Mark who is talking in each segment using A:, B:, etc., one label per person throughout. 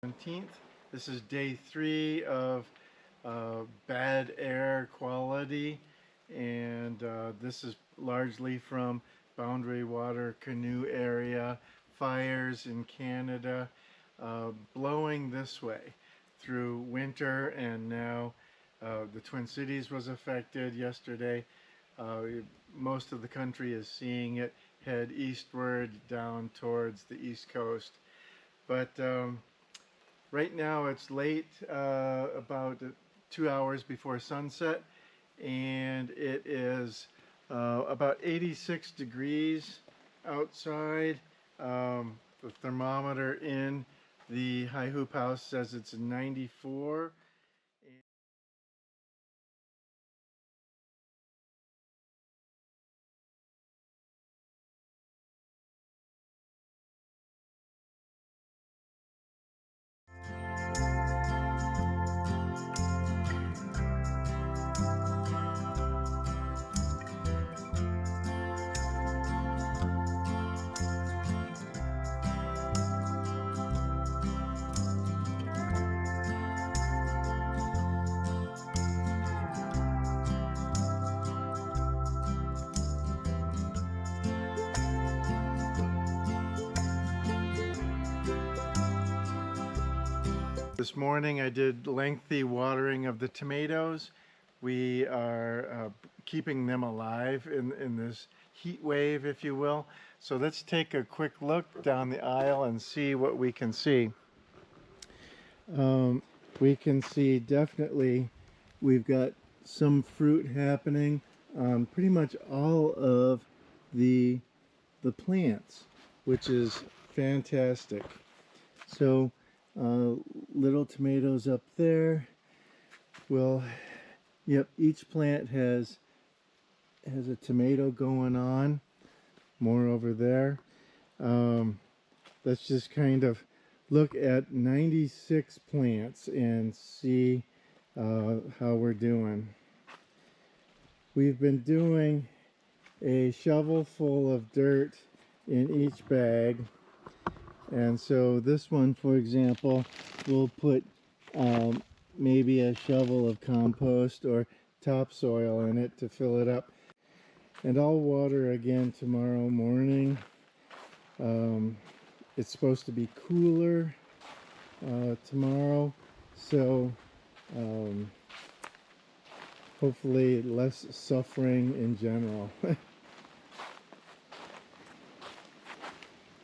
A: 17th. This is day 3 of bad air quality, and this is largely from Boundary Water Canoe area, fires in Canada, blowing this way through winter, and now the Twin Cities was affected yesterday. Most of the country is seeing it head eastward down towards the East Coast. But right now it's late, about 2 hours before sunset, and it is about 86 degrees outside. The thermometer in the high hoop house says it's 94. This morning I did lengthy watering of the tomatoes. We are keeping them alive in this heat wave, if you will. So let's take a quick look down the aisle and see what we can see. We can see definitely we've got some fruit happening on pretty much all of the plants, which is fantastic. So little tomatoes up there. Well, yep, each plant has a tomato going on. More over there. Let's just kind of look at 96 plants and see how we're doing. We've been doing a shovel full of dirt in each bag. And so this one, for example, we'll put maybe a shovel of compost or topsoil in it to fill it up. And I'll water again tomorrow morning. It's supposed to be cooler tomorrow, so hopefully less suffering in general.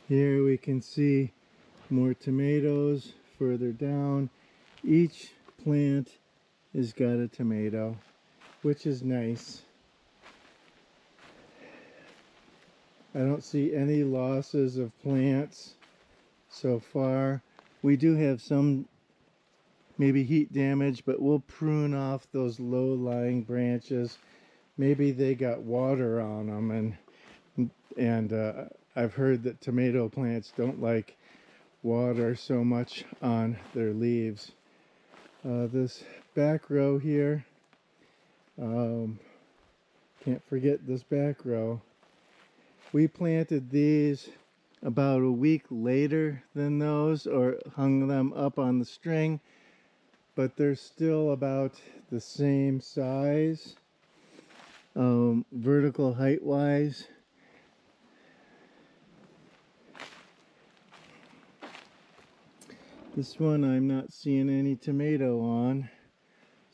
A: Here we can see more tomatoes further down. Each plant has got a tomato, which is nice. I don't see any losses of plants so far. We do have some maybe heat damage, but we'll prune off those low-lying branches. Maybe they got water on them, and I've heard that tomato plants don't like water so much on their leaves. This back row here, can't forget this back row. We planted these about a week later than those, or hung them up on the string, but they're still about the same size, vertical height wise. This one I'm not seeing any tomato on,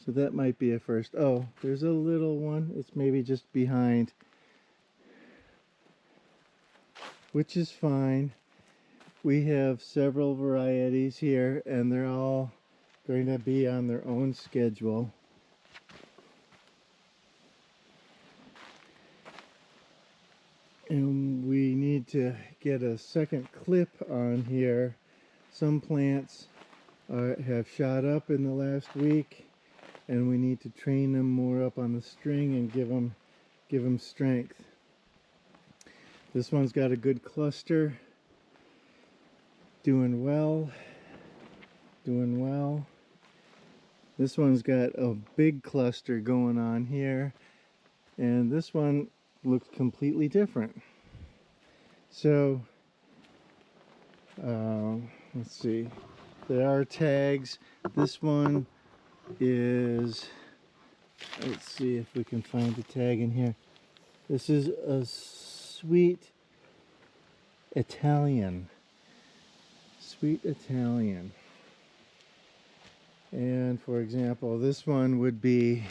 A: so that might be a first. Oh, there's a little one. It's maybe just behind, which is fine. We have several varieties here, and they're all going to be on their own schedule. And we need to get a second clip on here. Some plants have shot up in the last week, and we need to train them more up on the string and give them strength. This one's got a good cluster. Doing well. Doing well. This one's got a big cluster going on here, and this one looks completely different. So let's see. There are tags. This one is, let's see if we can find the tag in here. This is a sweet Italian. Sweet Italian. And for example, this one would be,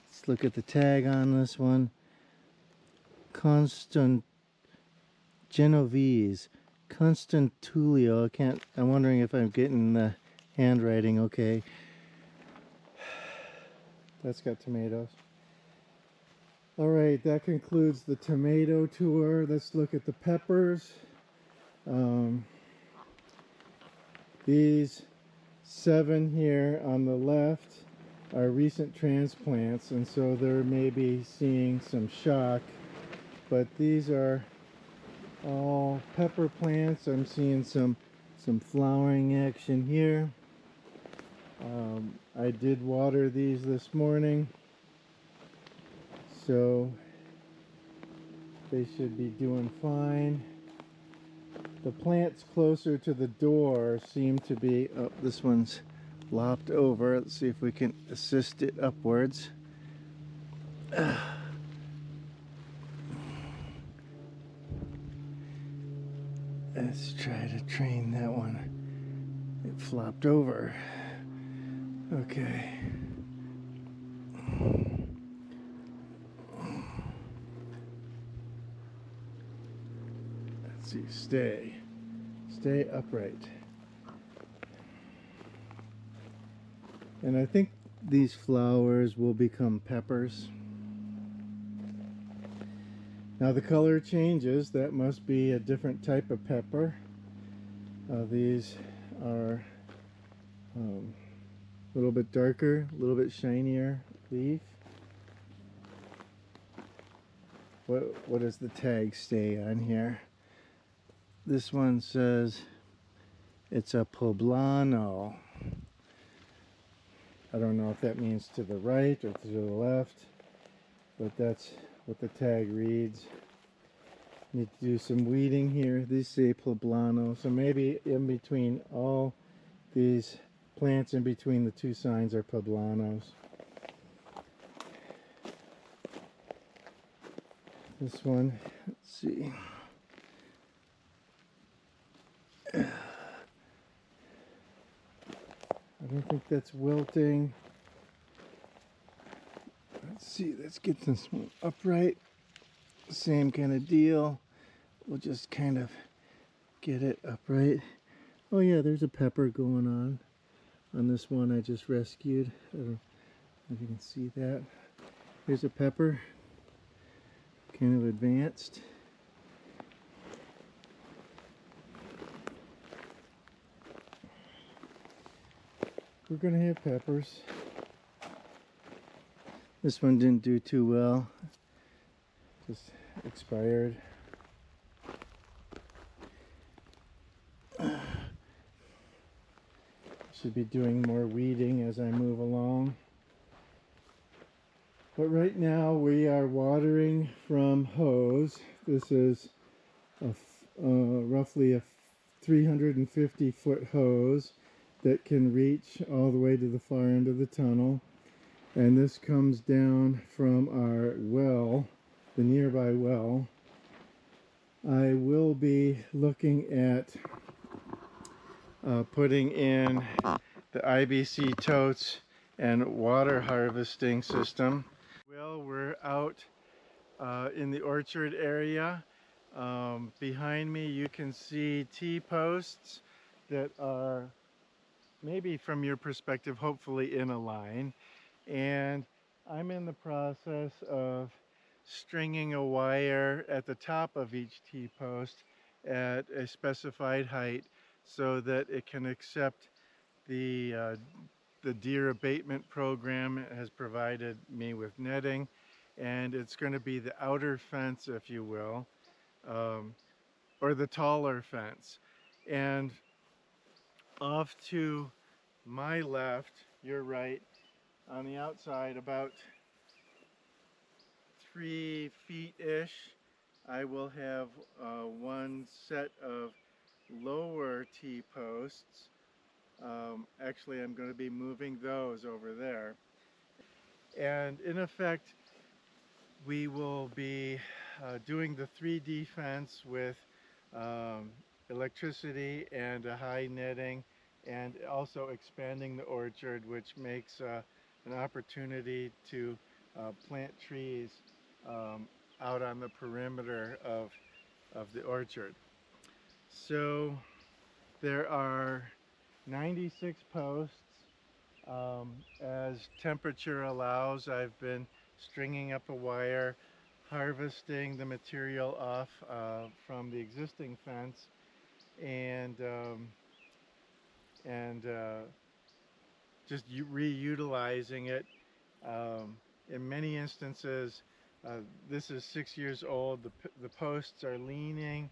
A: let's look at the tag on this one. Constant Genovese. Constantulio. I'm wondering if I'm getting the handwriting okay. That's got tomatoes. Alright, that concludes the tomato tour. Let's look at the peppers. These 7 here on the left are recent transplants, and so they're maybe seeing some shock. But these are all pepper plants. I'm seeing some flowering action here. I did water these this morning, so they should be doing fine. The plants closer to the door seem to be, oh, this one's lopped over. Let's see if we can assist it upwards. Let's try to train that one. It flopped over. Okay. Let's see, stay upright. And I think these flowers will become peppers. Now the color changes. That must be a different type of pepper. These are a little bit darker, a little bit shinier leaf. What does the tag say on here? This one says it's a poblano. I don't know if that means to the right or to the left, but that's what the tag reads. Need to do some weeding here. These say poblano, so maybe in between all these plants, in between the 2 signs, are poblanos. This one, let's see. I don't think that's wilting. Let's see, let's get this one upright. Same kind of deal. We'll just kind of get it upright. Oh yeah, there's a pepper going on this one I just rescued. I don't know if you can see that. Here's a pepper, kind of advanced. We're gonna have peppers. This one didn't do too well. Just expired. Should be doing more weeding as I move along. But right now we are watering from hose. This is roughly a 350-foot hose that can reach all the way to the far end of the tunnel. And this comes down from our well, the nearby well. I will be looking at putting in the IBC totes and water harvesting system. Well, we're out in the orchard area. Behind me you can see T-posts that are, maybe from your perspective, hopefully in a line. And I'm in the process of stringing a wire at the top of each T-post at a specified height so that it can accept the deer abatement program. It has provided me with netting, and it's going to be the outer fence, if you will, or the taller fence. And off to my left, your right, on the outside, about 3 feet-ish, I will have one set of lower T-posts Actually, I'm going to be moving those over there. And in effect, we will be doing the 3D fence with um, electricity and a high netting, and also expanding the orchard, which makes an opportunity to plant trees out on the perimeter of the orchard. So there are 96 posts. As temperature allows, I've been stringing up a wire, harvesting the material off from the existing fence, and just reutilizing it. In many instances, this is 6 years old. The posts are leaning.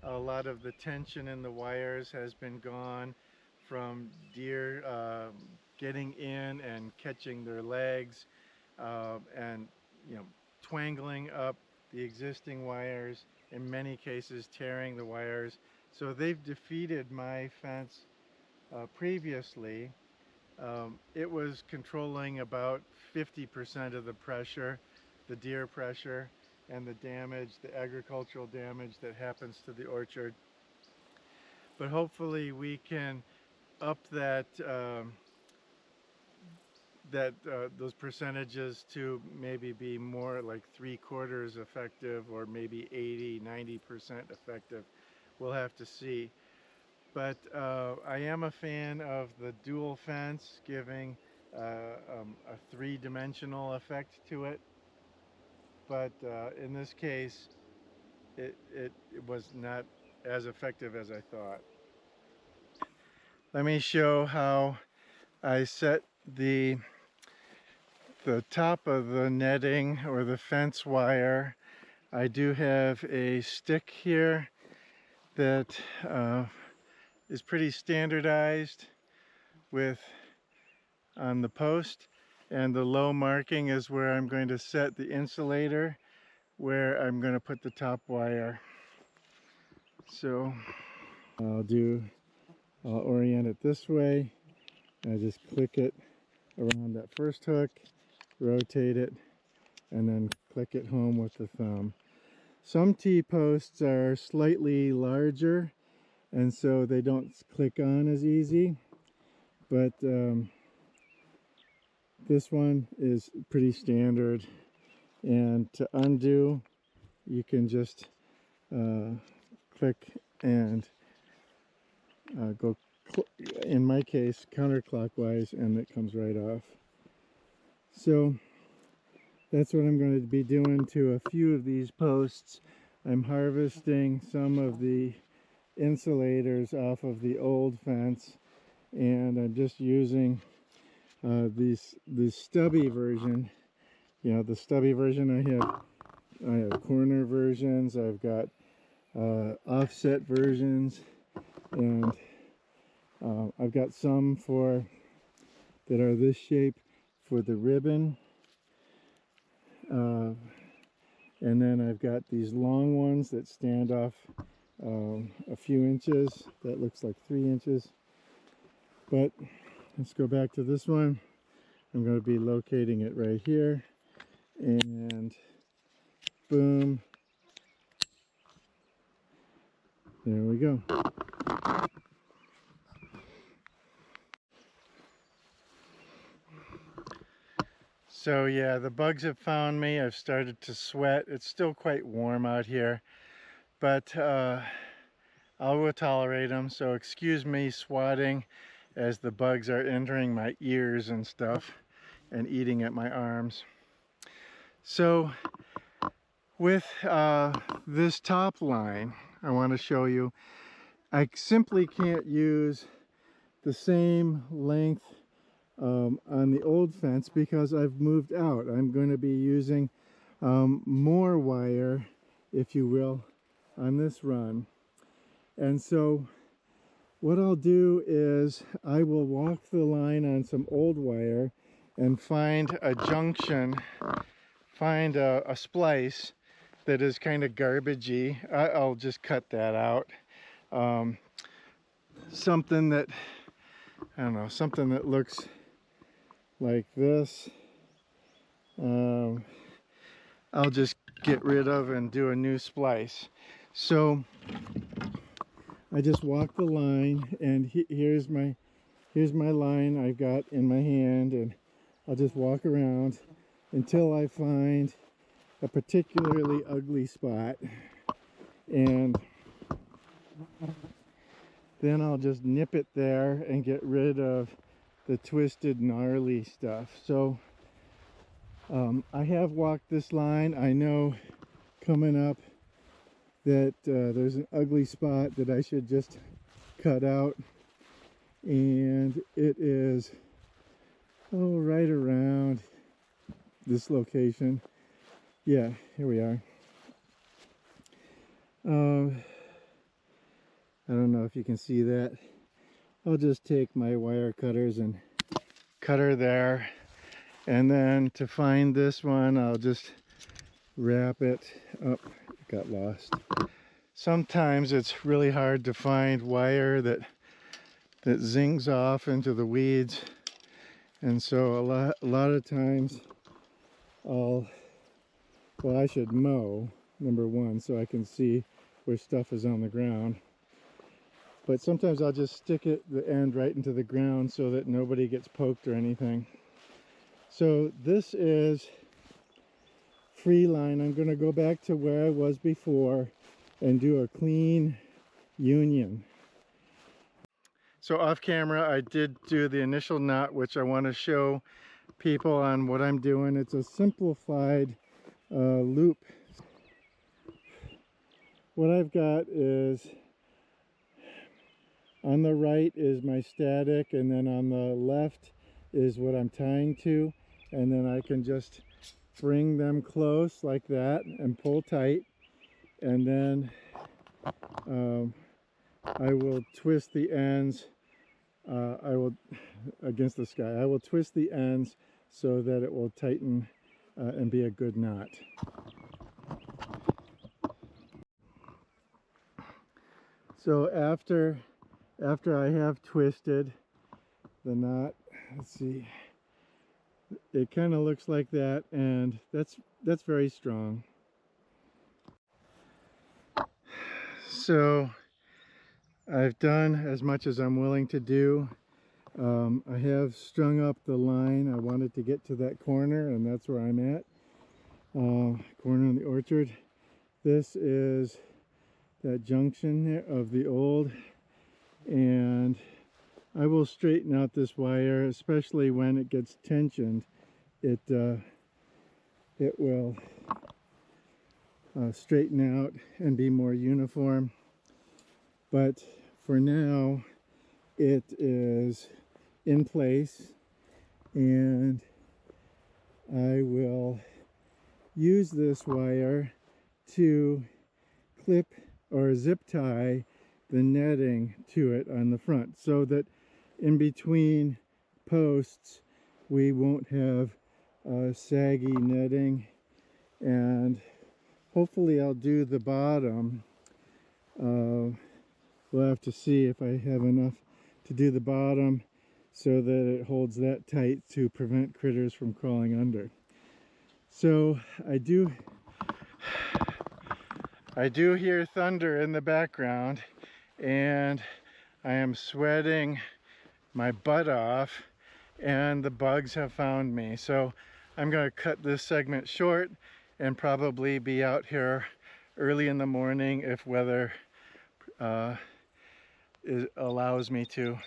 A: A lot of the tension in the wires has been gone from deer getting in and catching their legs, and twangling up the existing wires, in many cases tearing the wires. So they've defeated my fence previously. It was controlling about 50% of the pressure, the deer pressure, and the damage, the agricultural damage that happens to the orchard. But hopefully we can up those percentages to maybe be more like 3/4 effective, or maybe 80–90% effective. We'll have to see. But I am a fan of the dual fence, giving a three-dimensional effect to it. But in this case, it was not as effective as I thought. Let me show how I set the top of the netting or the fence wire. I do have a stick here that is pretty standardized with on the post, and the low marking is where I'm going to set the insulator, where I'm going to put the top wire. So I'll orient it this way. I just click it around that first hook, rotate it, and then click it home with the thumb. Some T-posts are slightly larger, and so they don't click on as easy, but this one is pretty standard. And to undo, you can just click and go, in my case, counterclockwise, and it comes right off. So that's what I'm going to be doing to a few of these posts. I'm harvesting some of the insulators off of the old fence, and I'm just using this stubby version. The stubby version, I have corner versions, I've got offset versions, and I've got some that are this shape for the ribbon, and then I've got these long ones that stand off a few inches. That looks like 3 inches. But let's go back to this one. I'm going to be locating it right here, and boom, there we go. So yeah, the bugs have found me. I've started to sweat. It's still quite warm out here, but I will tolerate them. So excuse me swatting as the bugs are entering my ears and stuff and eating at my arms. So with this top line, I want to show you, I simply can't use the same length on the old fence because I've moved out. I'm going to be using more wire, if you will, on this run. And so what I'll do is I will walk the line on some old wire and find a junction, find a splice that is kind of garbagey. I'll just cut that out. Something that I don't know, something that looks like this. I'll just get rid of and do a new splice. So I just walk the line, and here's my line I've got in my hand, and I'll just walk around until I find a particularly ugly spot, and then I'll just nip it there and get rid of the twisted, gnarly stuff. So I have walked this line. I know coming up that there's an ugly spot that I should just cut out, and it is right around this location. Yeah, here we are. I don't know if you can see that. I'll just take my wire cutters and cut her there, and then to find this one I'll just wrap it up. It got lost. Sometimes it's really hard to find wire that zings off into the weeds, and so a lot of times I should mow, number one, so I can see where stuff is on the ground. But sometimes I'll just stick the end right into the ground so that nobody gets poked or anything. So this is free line. I'm going to go back to where I was before and do a clean union. So off camera I did do the initial knot, which I want to show people on what I'm doing. It's a simplified loop. What I've got is, on the right is my static, and then on the left is what I'm tying to, and then I can just bring them close like that and pull tight, and then I will twist the ends. I will, against the sky, I will twist the ends so that it will tighten and be a good knot. So after I have twisted the knot, let's see, it kind of looks like that, and that's very strong. So I've done as much as I'm willing to do. I have strung up the line. I wanted to get to that corner, and that's where I'm at. Corner in the orchard. This is that junction of the old, and I will straighten out this wire, especially when it gets tensioned. It will straighten out and be more uniform. But for now, it is in place, and I will use this wire to clip or zip tie the netting to it on the front, so that in between posts we won't have saggy netting. And hopefully I'll do the bottom. We'll have to see if I have enough to do the bottom so that it holds that tight to prevent critters from crawling under. So I do hear thunder in the background, and I am sweating my butt off, and the bugs have found me. So I'm going to cut this segment short and probably be out here early in the morning if weather allows me to.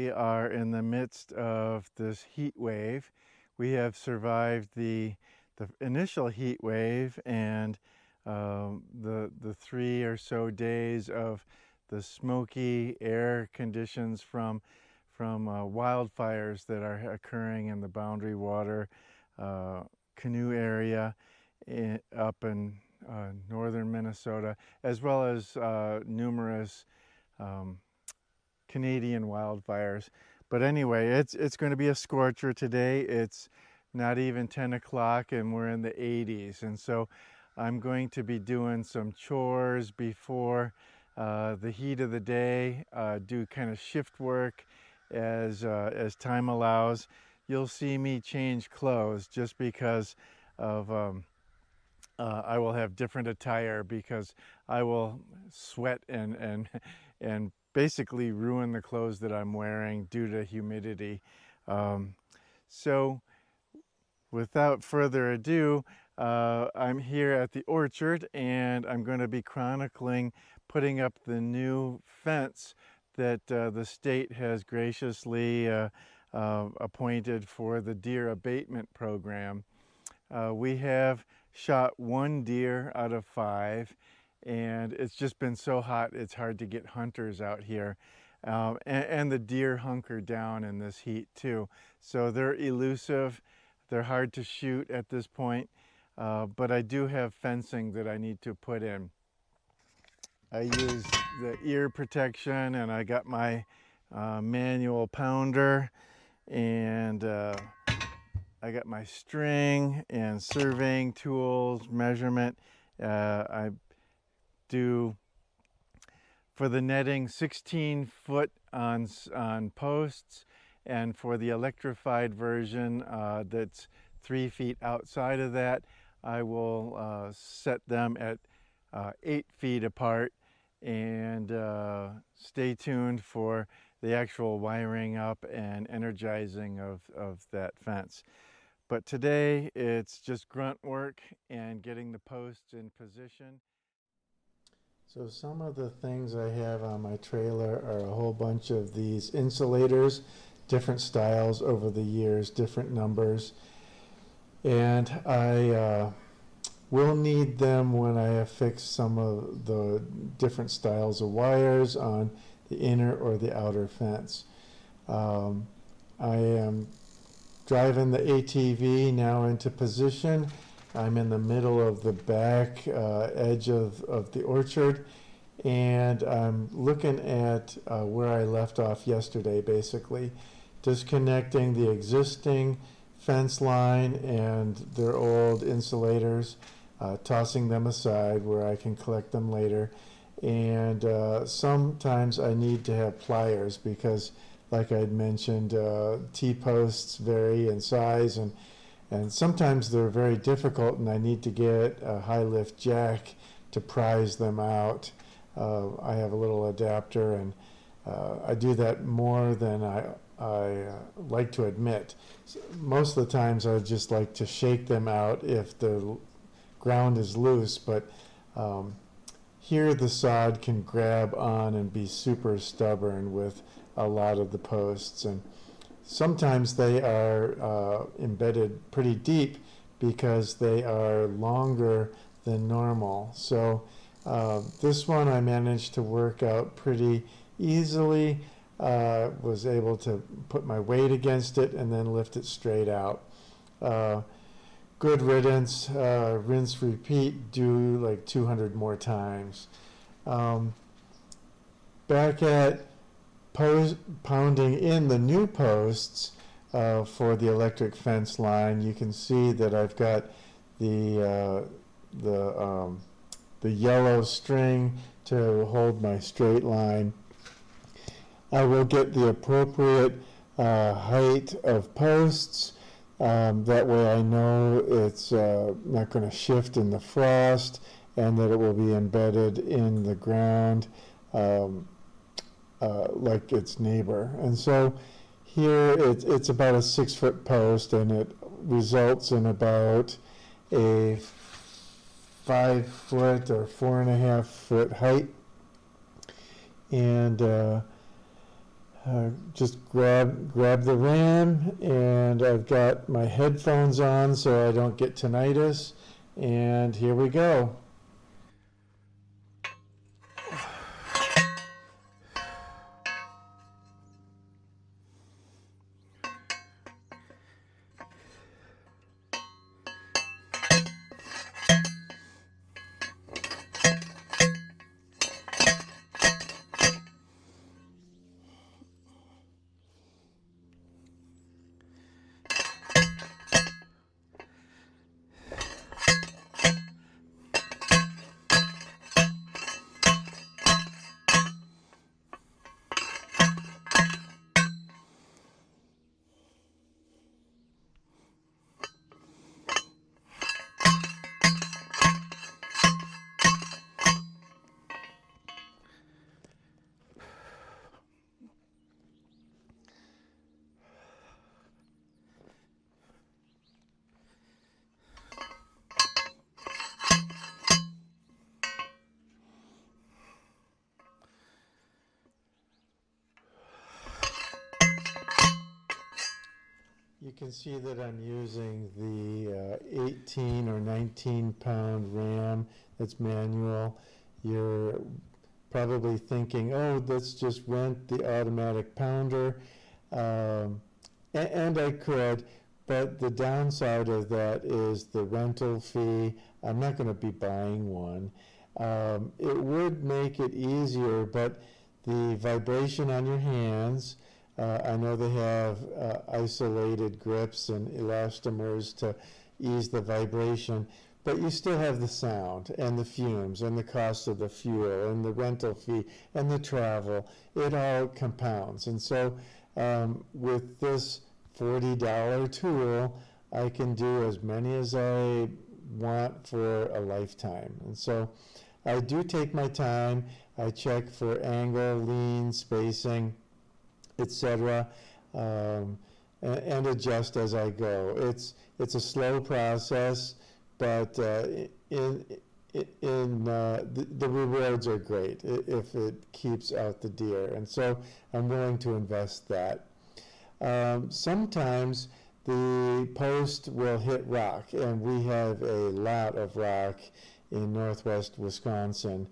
A: we are in the midst of this heat wave. We have survived the initial heat wave and the 3 or so days of the smoky air conditions from wildfires that are occurring in the Boundary Water canoe area up in northern Minnesota, as well as numerous Canadian wildfires. But anyway, it's going to be a scorcher today. It's not even 10 o'clock and we're in the 80s, and so I'm going to be doing some chores before the heat of the day, do kind of shift work as time allows. You'll see me change clothes just because of I will have different attire because I will sweat and basically ruin the clothes that I'm wearing due to humidity. So without further ado, I'm here at the orchard and I'm going to be chronicling putting up the new fence that the state has graciously appointed for the deer abatement program. We have shot 1 deer out of 5, and it's just been so hot it's hard to get hunters out here. And the deer hunker down in this heat too. So they're elusive, they're hard to shoot at this point, but I do have fencing that I need to put in. I use the ear protection and I got my manual pounder, and I got my string and surveying tools, measurement. I do, for the netting, 16 foot on posts, and for the electrified version that's 3 feet outside of that, I will set them at 8 feet apart, and stay tuned for the actual wiring up and energizing of that fence. But today it's just grunt work and getting the posts in position. So some of the things I have on my trailer are a whole bunch of these insulators, different styles over the years, different numbers. And I will need them when I have fixed some of the different styles of wires on the inner or the outer fence. I am driving the ATV now into position. I'm in the middle of the back edge of the orchard, and I'm looking at where I left off yesterday, basically disconnecting the existing fence line and their old insulators, tossing them aside where I can collect them later. And sometimes I need to have pliers because, like I'd mentioned, T-posts vary in size, and sometimes they're very difficult, and I need to get a high lift jack to prise them out. I have a little adapter, and I do that more than I like to admit. Most of the times I just like to shake them out if the ground is loose, but here the sod can grab on and be super stubborn with a lot of the posts, and sometimes they are embedded pretty deep because they are longer than normal. So this one I managed to work out pretty easily. Was able to put my weight against it and then lift it straight out. Good riddance, rinse, repeat, do like 200 more times. Back at pounding in the new posts for the electric fence line, you can see that I've got the yellow string to hold my straight line. I will get the appropriate height of posts. That way I know it's not going to shift in the frost, and that it will be embedded in the ground like its neighbor. And so here it's about a 6 foot post, and it results in about a 5 foot or 4.5 foot height. And Just grab the ram, and I've got my headphones on so I don't get tinnitus, and here we go. You can see that I'm using the 18 or 19 pound ram that's manual. You're probably thinking, oh, let's just rent the automatic pounder. And I could, but the downside of that is the rental fee. I'm not going to be buying one. It would make it easier, but the vibration on your hands, I know they have isolated grips and elastomers to ease the vibration, but you still have the sound and the fumes and the cost of the fuel and the rental fee and the travel. It all compounds. And so with this $40 tool, I can do as many as I want for a lifetime. And so I do take my time. I check for angle, lean, spacing, etc., and adjust as I go. It's a slow process, but the rewards are great if it keeps out the deer, and so I'm willing to invest that. Sometimes the post will hit rock, and we have a lot of rock in northwest Wisconsin.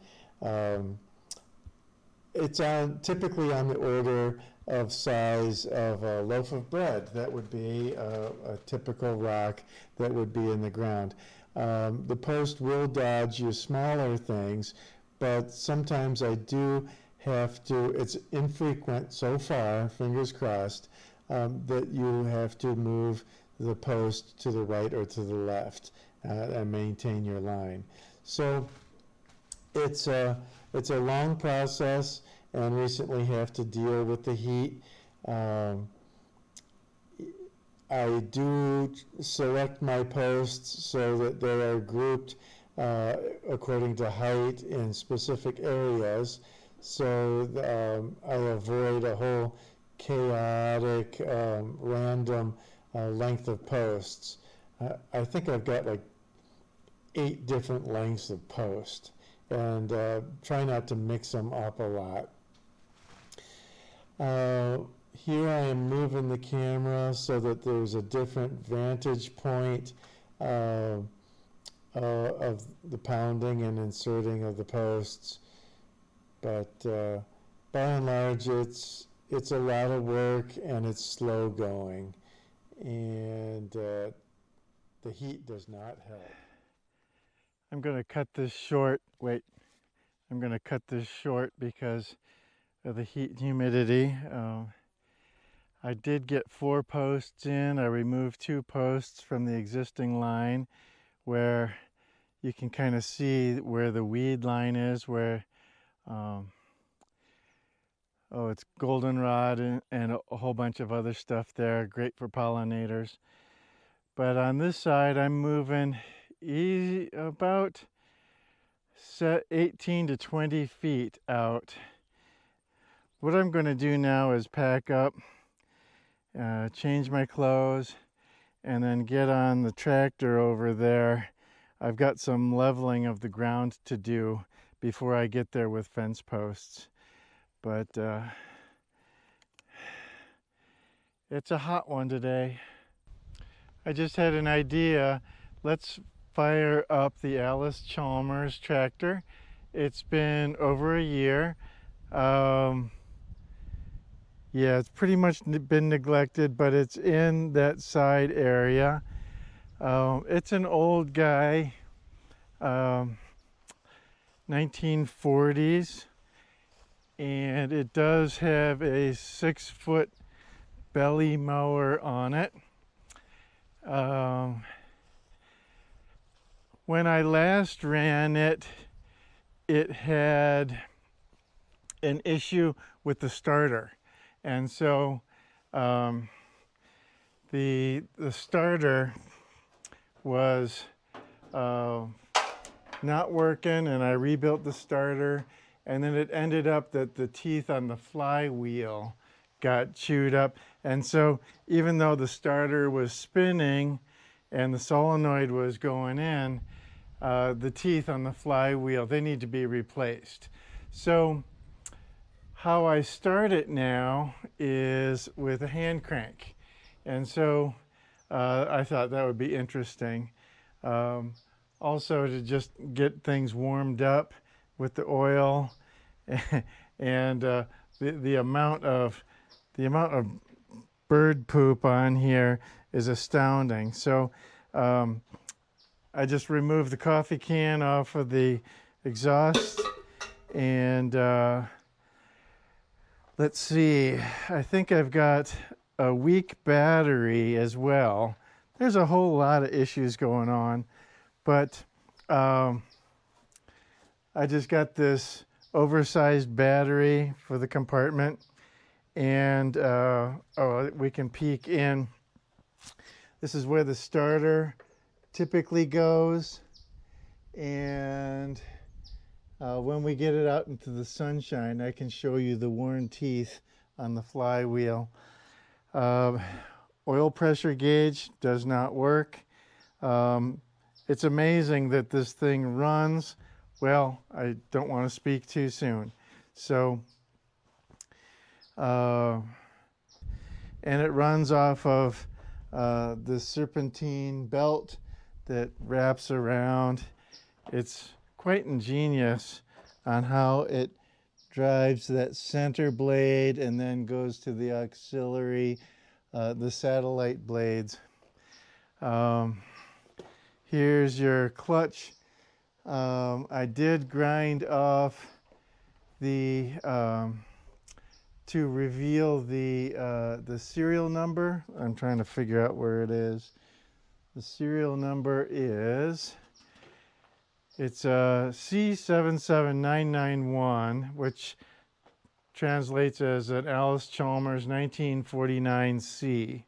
A: It's typically on the order of size of a loaf of bread. That would be a typical rock that would be in the ground. The post will dodge your smaller things, but sometimes I do have to, it's infrequent so far, fingers crossed, that you have to move the post to the right or to the left and maintain your line. So it's a long process, and recently have to deal with the heat. I do select my posts so that they are grouped according to height in specific areas, so I avoid a whole chaotic, random length of posts. I think I've got like 8 different lengths of post, and try not to mix them up a lot. Here I am moving the camera so that there's a different vantage point of the pounding and inserting of the posts. But by and large, it's a lot of work, and it's slow going, and the heat does not help. I'm going to cut this short. Wait, I'm going to cut this short because of the heat and humidity. I did get 4 posts in. I removed 2 posts from the existing line where you can kind of see where the weed line is, where it's goldenrod and a whole bunch of other stuff there, great for pollinators. But on this side, I'm moving about 18 to 20 feet out. What I'm going to do now is pack up, change my clothes, and then get on the tractor over there. I've got some leveling of the ground to do before I get there with fence posts. But It's a hot one today. I just had an idea. Let's fire up the Alice Chalmers tractor. It's been over a year. Um, yeah, it's pretty much been neglected, but it's in that side area. It's an old guy, um, 1940s, and it does have a 6-foot belly mower on it. When I last ran it, it had an issue with the starter, and so the starter was not working, and I rebuilt the starter, and then it ended up that the teeth on the flywheel got chewed up, and so even though the starter was spinning and the solenoid was going in, the teeth on the flywheel, they need to be replaced. So how I start it now is with a hand crank, and so I thought that would be interesting. Also to just get things warmed up with the oil, and the amount of bird poop on here is astounding. So I just removed the coffee can off of the exhaust, and let's see, I think I've got a weak battery as well. There's a whole lot of issues going on, but I just got this oversized battery for the compartment, and we can peek in. This is where the starter typically goes, and when we get it out into the sunshine, I can show you the worn teeth on the flywheel. Oil pressure gauge does not work. It's amazing that this thing runs. Well, I don't want to speak too soon. So, and it runs off of the serpentine belt that wraps around. It's quite ingenious on how it drives that center blade and then goes to the auxiliary, the satellite blades. Here's your clutch. I did grind off the to reveal the serial number. I'm trying to figure out where it is. The serial number is, it's C77991, which translates as an Alice Chalmers 1949C.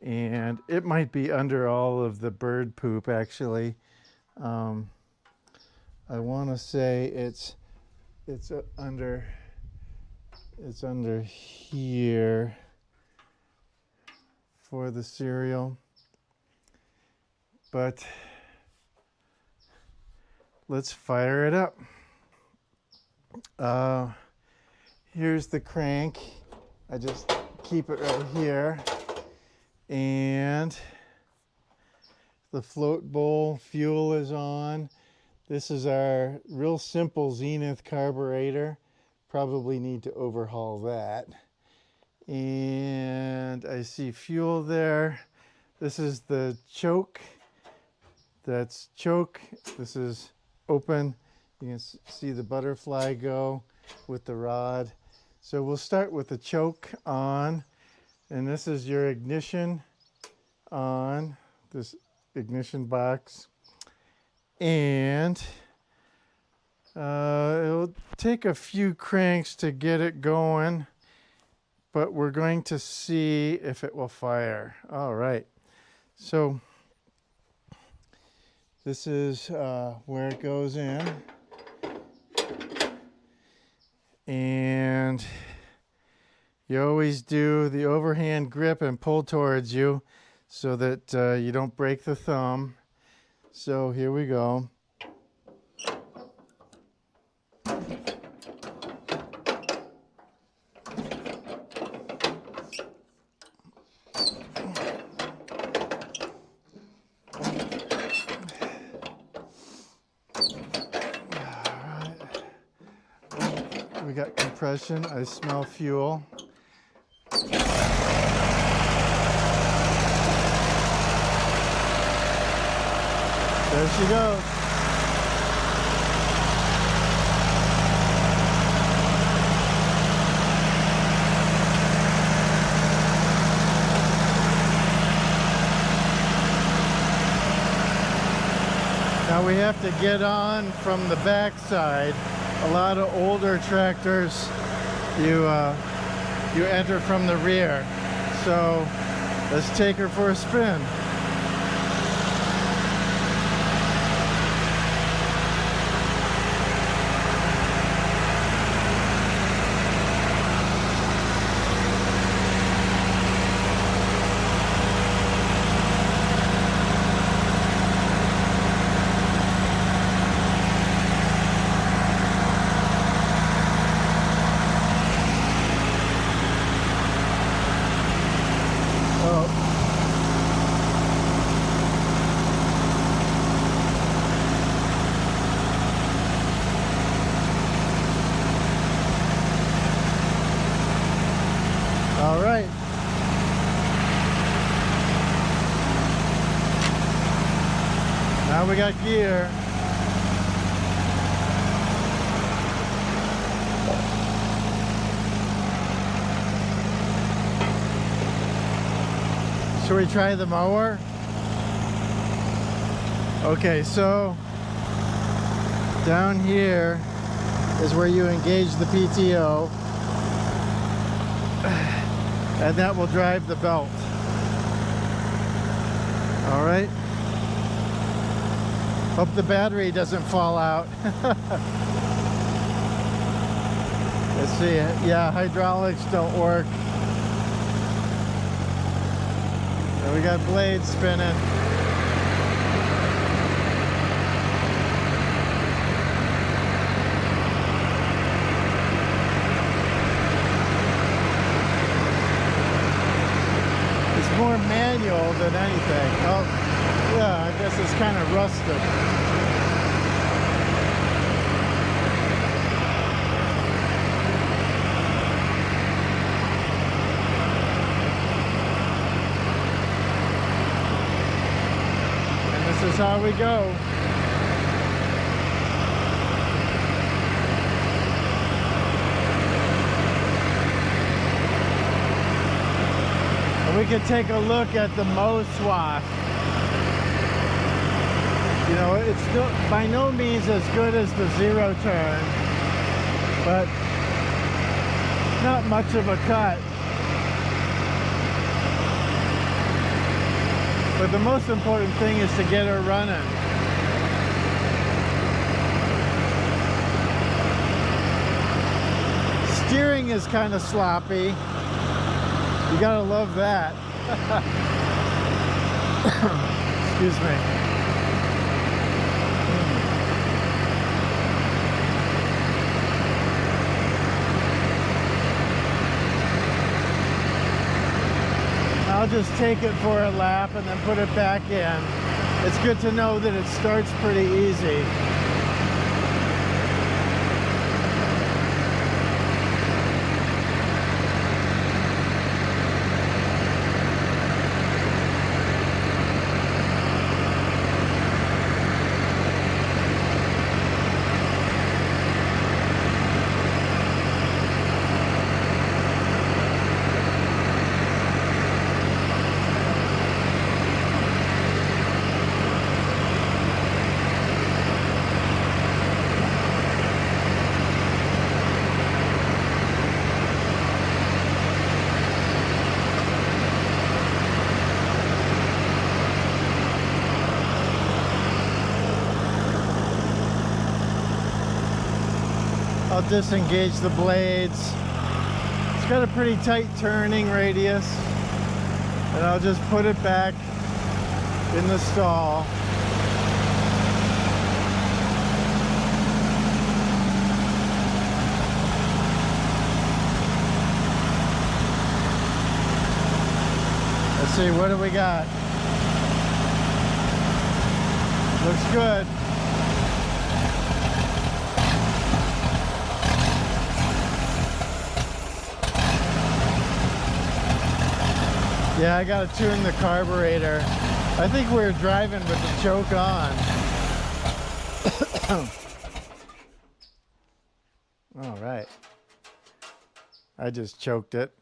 A: And it might be under all of the bird poop, actually. I want to say it's under here for the serial. But let's fire it up. Here's the crank. I just keep it right here. And the float bowl fuel is on. This is our real simple Zenith carburetor. Probably need to overhaul that. And I see fuel there. This is the choke. That's choke. This is open. You can see the butterfly go with the rod. So we'll start with the choke on. And this is your ignition on, this ignition box. And it'll take a few cranks to get it going, but we're going to see if it will fire. All right. So this is where it goes in. And you always do the overhand grip and pull towards you so that you don't break the thumb. So here we go. got compression. I smell fuel. There she goes. Now we have to get on from the back side. A lot of older tractors, you enter from the rear. So let's take her for a spin. All right. Now we got gear. Should we try the mower? Okay, so down here is where you engage the PTO. And that will drive the belt. All right. Hope the battery doesn't fall out. Let's see. Yeah, hydraulics don't work. And we got blades spinning. More manual than anything. Oh, yeah, I guess it's kind of rusted. And this is how we go. We could take a look at the mow swath. You know, it's still by no means as good as the zero turn, but not much of a cut. But the most important thing is to get her running. Steering is kind of sloppy. You gotta love that. Excuse me. I'll just take it for a lap and then put it back in. It's good to know that it starts pretty easy. I'll disengage the blades. It's got a pretty tight turning radius, and I'll just put it back in the stall. Let's see, what do we got? Looks good. Yeah, I gotta tune the carburetor. I think we're driving with the choke on. All right. I just choked it.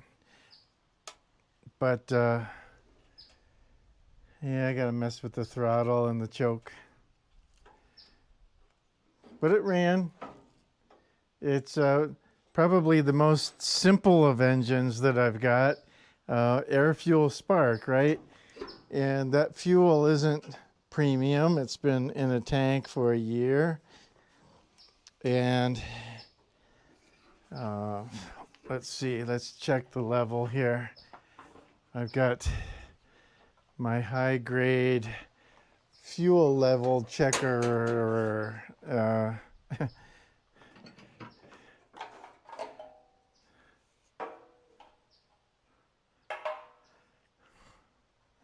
A: But yeah, I gotta mess with the throttle and the choke. But it ran. It's probably the most simple of engines that I've got. Air fuel spark, right? And that fuel isn't premium. It's been in a tank for a year. And let's see, let's check the level here. I've got my high grade fuel level checker.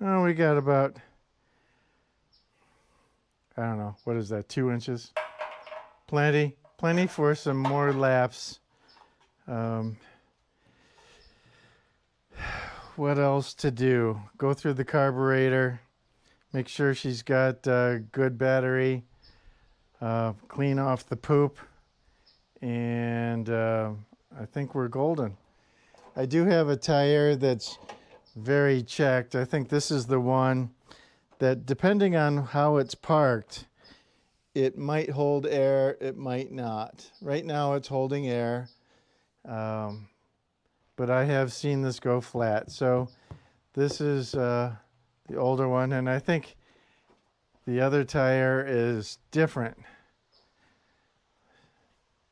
A: Oh, we got about, I don't know, what is that, 2 inches? Plenty for some more laps. What else to do? Go through the carburetor, make sure she's got good battery, clean off the poop, and I think we're golden. I do have a tire that's very checked. I think this is the one that, depending on how it's parked, it might hold air, it might not. Right now it's holding air, but I have seen this go flat. So this is the older one, and I think the other tire is different.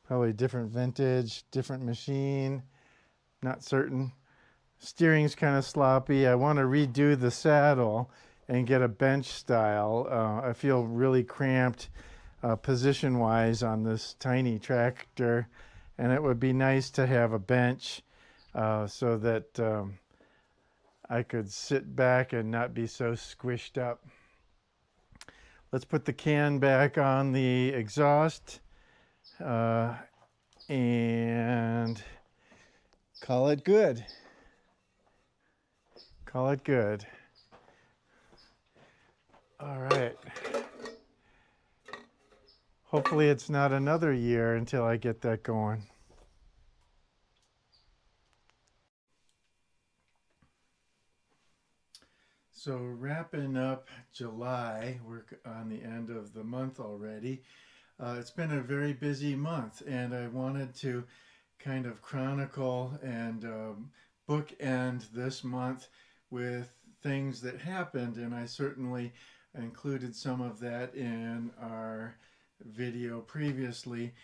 A: Probably different vintage, different machine, not certain. Steering's kind of sloppy. I want to redo the saddle and get a bench style. I feel really cramped position-wise on this tiny tractor, and it would be nice to have a bench so that I could sit back and not be so squished up. Let's put the can back on the exhaust and call it good. Call it good. All right. Hopefully it's not another year until I get that going. So wrapping up July, we're on the end of the month already. It's been a very busy month, and I wanted to kind of chronicle and bookend this month with things that happened, and I certainly included some of that in our video previously.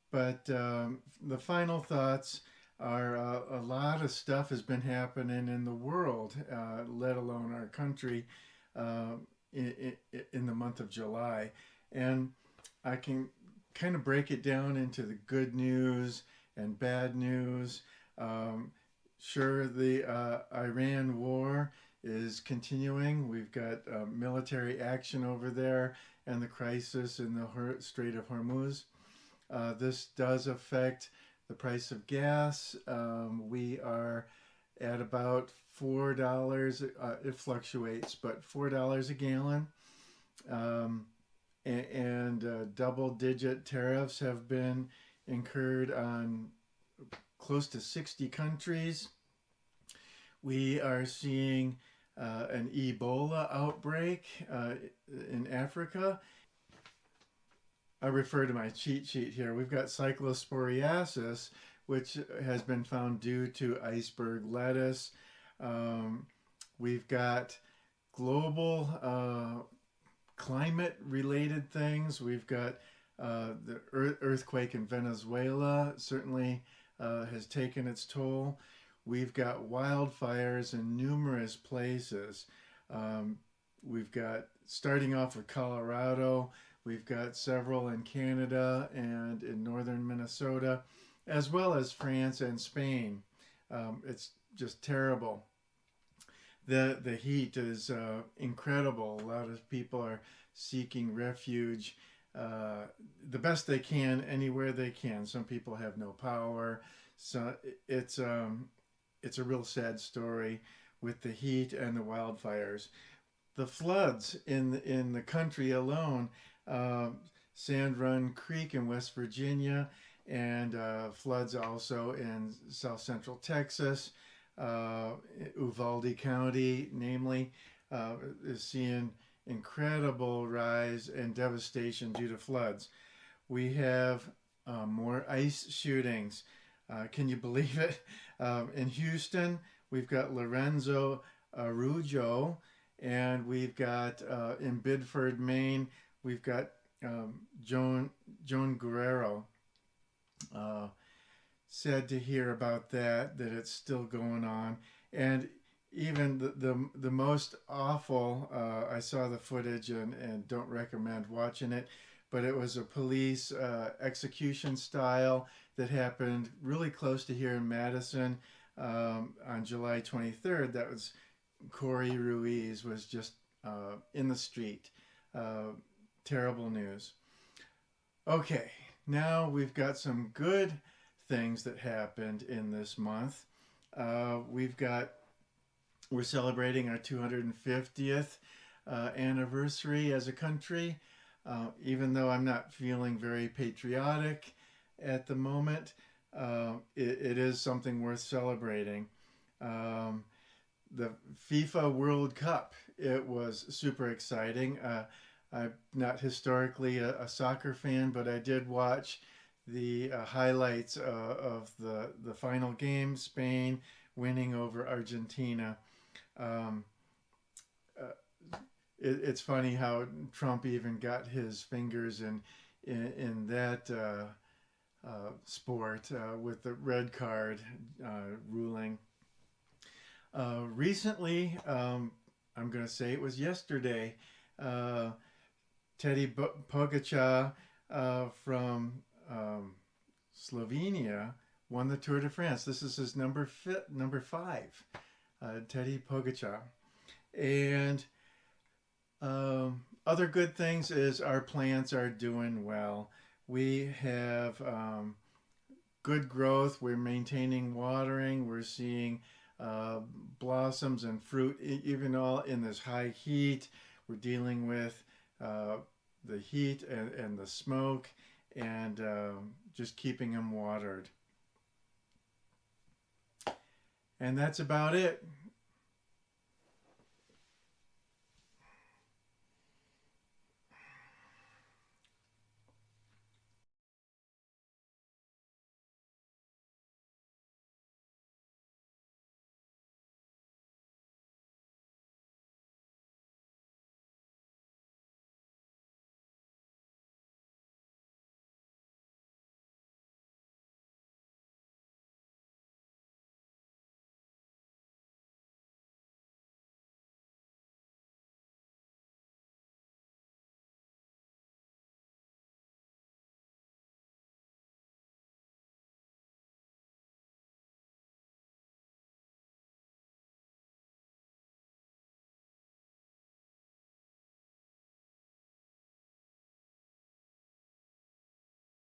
A: But the final thoughts are a lot of stuff has been happening in the world, let alone our country, uh, in the month of July. And I can kind of break it down into the good news and bad news. Sure, the Iran war is continuing. We've got military action over there and the crisis in the Strait of Hormuz. This does affect the price of gas. We are at about $4. It fluctuates, but $4 a gallon. And double-digit tariffs have been incurred on close to 60 countries. We are seeing an Ebola outbreak in Africa. I refer to my cheat sheet here. We've got cyclosporiasis, which has been found due to iceberg lettuce. We've got global climate-related things. We've got the earthquake in Venezuela certainly has taken its toll. We've got wildfires in numerous places. We've got, starting off with Colorado, we've got several in Canada and in northern Minnesota, as well as France and Spain. It's just terrible. The heat is incredible. A lot of people are seeking refuge the best they can anywhere they can. Some people have no power. So it's a real sad story. with the heat and the wildfires. The floods in the country alone, uh, Sand Run Creek in West Virginia, and floods also in south central Texas, uh, Uvalde County, namely, is seeing incredible rise and devastation due to floods. We have more ice shootings. Can you believe it? In Houston, we've got Lorenzo Arujo, and we've got in Bidford, Maine, we've got Joan Guerrero. Uh, Sad to hear about that it's still going on. And even the most awful, I saw the footage and don't recommend watching it, but it was a police execution style that happened really close to here in Madison on July 23rd. That was Corey Ruiz was just in the street. Uh, Terrible news. Okay, now we've got some good things that happened in this month. We've got We're celebrating our 250th anniversary as a country. Even though I'm not feeling very patriotic at the moment, it is something worth celebrating. Um, the FIFA World Cup, it was super exciting. I'm not historically a soccer fan, but I did watch the highlights of the final game, Spain winning over Argentina. Um, it's funny how Trump even got his fingers in that sport with the red card ruling. Recently, I'm going to say it was yesterday, uh, Teddy Pogacar from Slovenia won the Tour de France. This is his number five, Teddy Pogacar. And other good things is our plants are doing well. We have good growth. We're maintaining watering. We're seeing uh, blossoms and fruit, even all in this high heat. We're dealing with uh, the heat and the smoke and just keeping them watered. And that's about it.